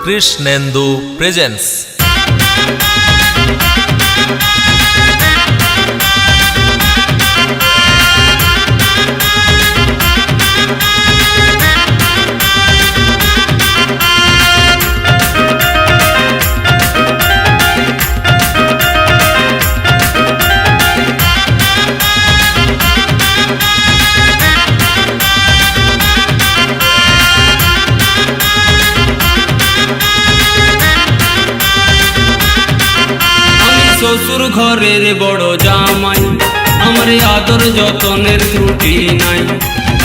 Krishnendu presents. শ্বশুর ঘরের বড় জামাই, আমার আদর যতনের ত্রুটি নাই।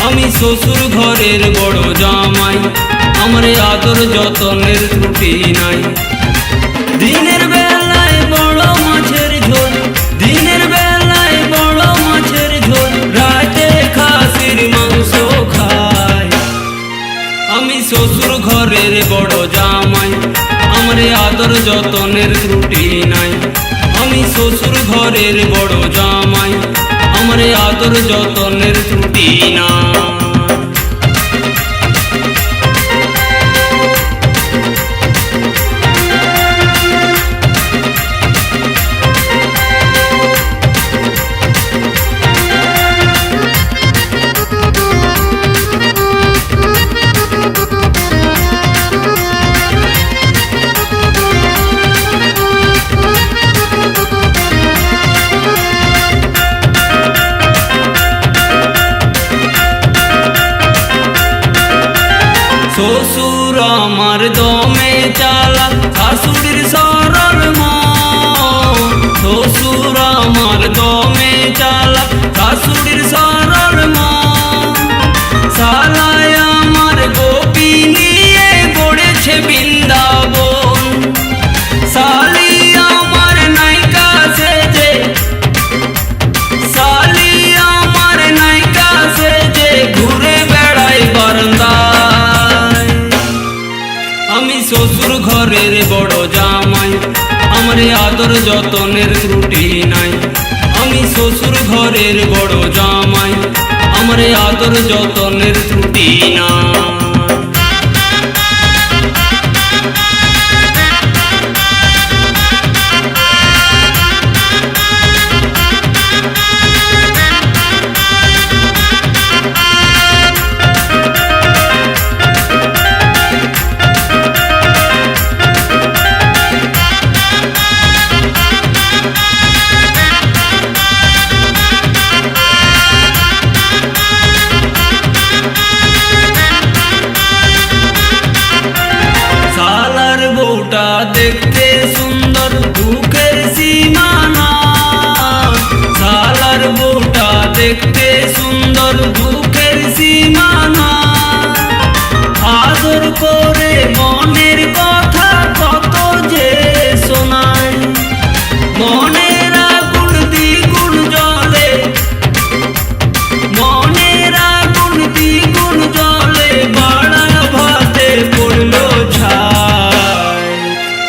আমি শ্বশুর ঘরের বড় জামাই, আমার আদর যতনের ত্রুটি নাই। দিনের বেলায় বড় মাছের ঝোল, দিনের বেলায় বড় মাছের ঝোল, রাতে খাসির মাংস খাই। আমি শ্বশুর ঘরের বড় জামাই, আমার আদর যতনের ত্রুটি নাই। আমি শ্বশুর ঘরের বড় জামাই, আমার আদর যতনের ত্রুটি না। শ্বশুর আমার দমে চালা, শাশুড়ির সরল মন। শ্বশুর আমার দমে চালা, শাশুড়ির সরল মন। শালায় আমার গোপী নিয়ে গড়েছে বৃন্দাবন। শালি আমার নায়িকা সেজে, শালি আমার নায়িকা সেজে ঘুরে বেড়ায় বারান্দা। আমি শ্বশুর ঘরের বড় জামাই, আমার আদর যতনের ত্রুটি নাই। আমি শ্বশুর ঘরের বড় জামাই, আমার আদর যতনের ত্রুটি না। দেখতে সুন্দর, বুকের সীমানা। শালার বউটা দেখতে সুন্দর, বুকের সীমানা। আদর করে মনের কথা কত যে শোনায়। মনের আগুন দ্বিগুণ জ্বলে, মনের আগুন দ্বিগুণ জ্বলে, বাড়া ভাতে পড়ল ছাই।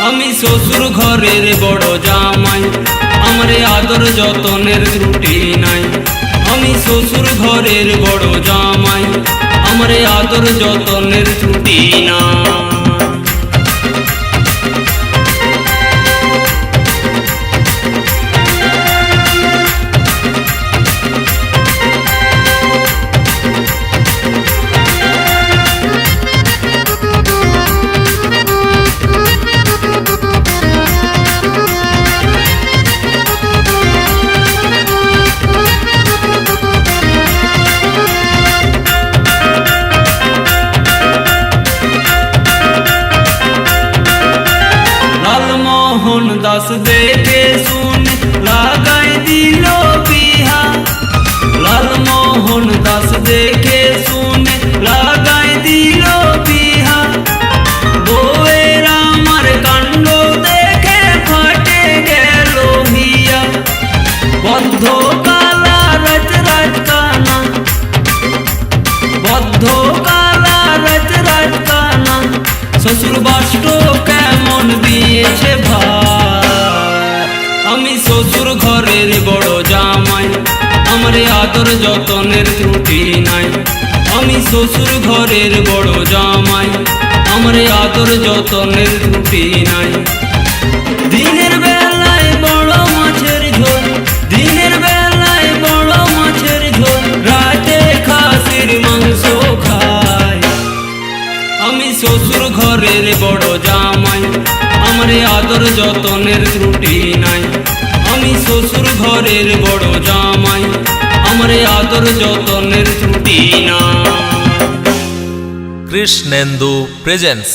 আমি শ্বশুর ঘরের বড় জামাই, আমার আদর যতনের ত্রুটি নাই। আমি শ্বশুর ঘরের বড় জামাই, আমার আদর যতনের ত্রুটি না। লালমোহন দাস দেখে শুনে লাগাই দিল বিহা। লালমোহন দাস দেখে শুনে লাগাই দিল বিহা। বউয়ের আমার কাণ্ড দেখে ফাটে গেল হিয়া। বদ্ধ কালা রাজ রাজ কানা, বদ্ধ কালা রাজ রাজ কানা। শ্বশুর বাষ্ট কেমন দিয়েছে ভাই। আমি শ্বশুর ঘরের বড় জামাই, আমার আদর যতনের ত্রুটি নাই। আমি শ্বশুর ঘরের বড় জামাই, আমার আদর যতনের ত্রুটি নাই। দিনের বেলায় বড় মাছের ঝোল, দিনের বেলায় বড় মাছের ঝোল, রাতে খাসির মাংস খাই। আমি শ্বশুর ঘরের বড় জামাই, আমার আদর যতনের ত্রুটি নাই। আমি শ্বশুর ঘরের বড় জামাই, আমার আদর যতনের ত্রুটি নাই। কৃষ্ণেন্দু প্রেজেন্স।